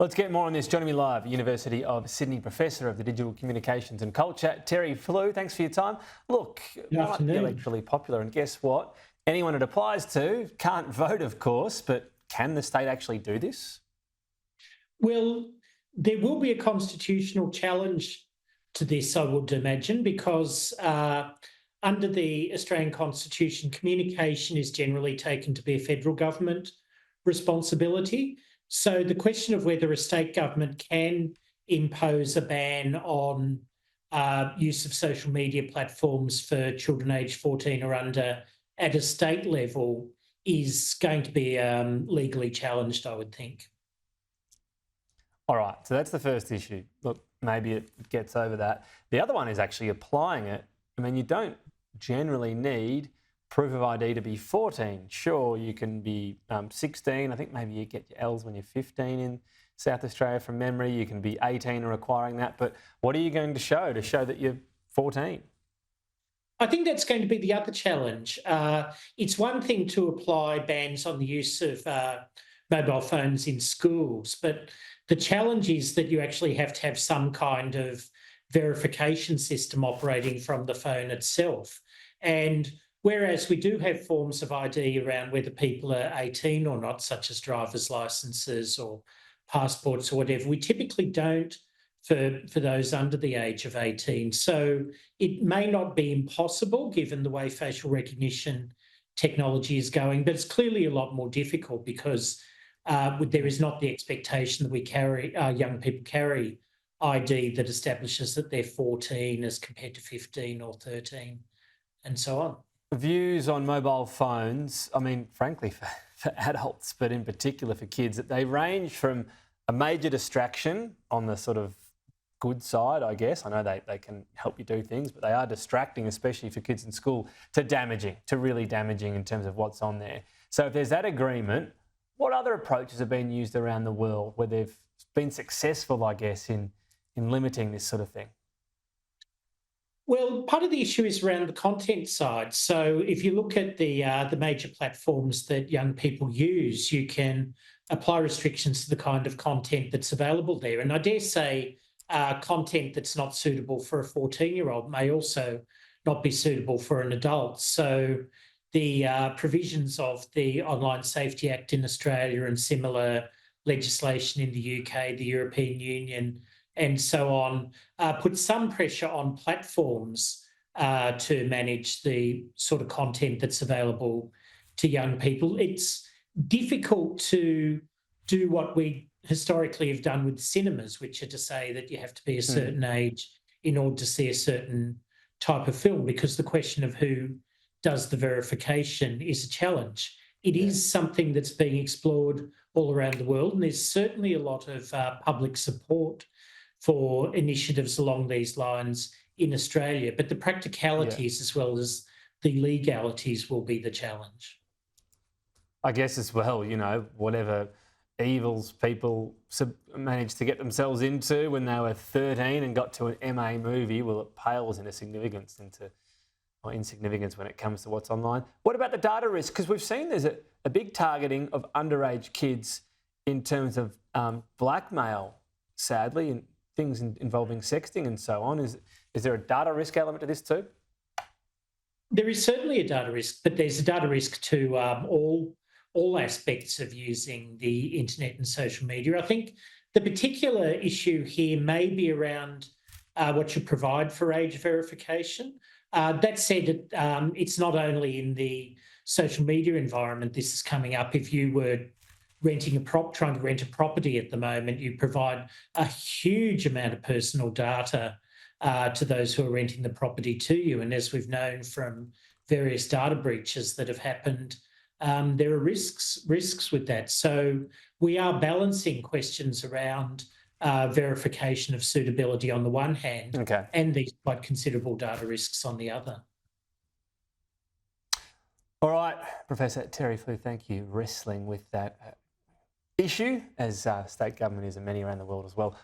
Let's get more on this. Joining me live, University of Sydney Professor of the Digital Communications and Culture, Terry Flew. Thanks for your time. Look, Good might be afternoon. electorally popular, and guess what? Anyone it applies to can't vote, of course, but can the state actually do this? Well, there will be a constitutional challenge to this, I would imagine, because under the Australian Constitution, communication is generally taken to be a federal government responsibility. So the question of whether a state government can impose a ban on use of social media platforms for children aged 14 or under at a state level is going to be legally challenged, I would think. All right, so that's the first issue. Look, maybe it gets over that. The other one is actually applying it. I mean, you don't generally need proof of ID to be 14. Sure, you can be 16. I think maybe you get your Ls when you're 15 in South Australia from memory. You can be 18 and requiring that. But what are you going to show that you're 14? I think that's going to be the other challenge. It's one thing to apply bans on the use of mobile phones in schools, but the challenge is that you actually have to have some kind of verification system operating from the phone itself. And whereas we do have forms of ID around whether people are 18 or not, such as driver's licenses or passports or whatever, we typically don't for those under the age of 18. So it may not be impossible given the way facial recognition technology is going, but it's clearly a lot more difficult because there is not the expectation that we carry, young people carry ID that establishes that they're 14 as compared to 15 or 13 and so on. Views on mobile phones, I mean, frankly, for adults, but in particular for kids, that they range from a major distraction on the sort of good side, I guess. I know they can help you do things, but they are distracting, especially for kids in school, to damaging, to really damaging in terms of what's on there. So if there's that agreement, what other approaches have been used around the world where they've been successful, I guess, in limiting this sort of thing? Well, part of the issue is around the content side. So if you look at the major platforms that young people use, you can apply restrictions to the kind of content that's available there. And I dare say content that's not suitable for a 14-year-old may also not be suitable for an adult. So the provisions of the Online Safety Act in Australia and similar legislation in the UK, the European Union, and so on, put some pressure on platforms to manage the sort of content that's available to young people. It's difficult to do what we historically have done with cinemas, which are to say that you have to be a certain age in order to see a certain type of film, because the question of who does the verification is a challenge. It is something that's being explored all around the world, and there's certainly a lot of public support for initiatives along these lines in Australia. But the practicalities as well as the legalities will be the challenge. I guess as well, you know, whatever evils people managed to get themselves into when they were 13 and got to an MA movie, well, it pales into significance or insignificance when it comes to what's online. What about the data risk? Because we've seen there's a big targeting of underage kids in terms of blackmail, sadly, and things involving sexting and so on. Is there a data risk element to this too? There is certainly a data risk, but there's a data risk to all aspects of using the internet and social media. I think the particular issue here may be around what you provide for age verification. That said, it's not only in the social media environment this is coming up. If you were trying to rent a property at the moment, you provide a huge amount of personal data to those who are renting the property to you. And as we've known from various data breaches that have happened, there are risks with that. So we are balancing questions around verification of suitability on the one hand, and these quite considerable data risks on the other. All right, Professor Terry Flew, thank you. Wrestling with that issue, as state government is in many around the world as well.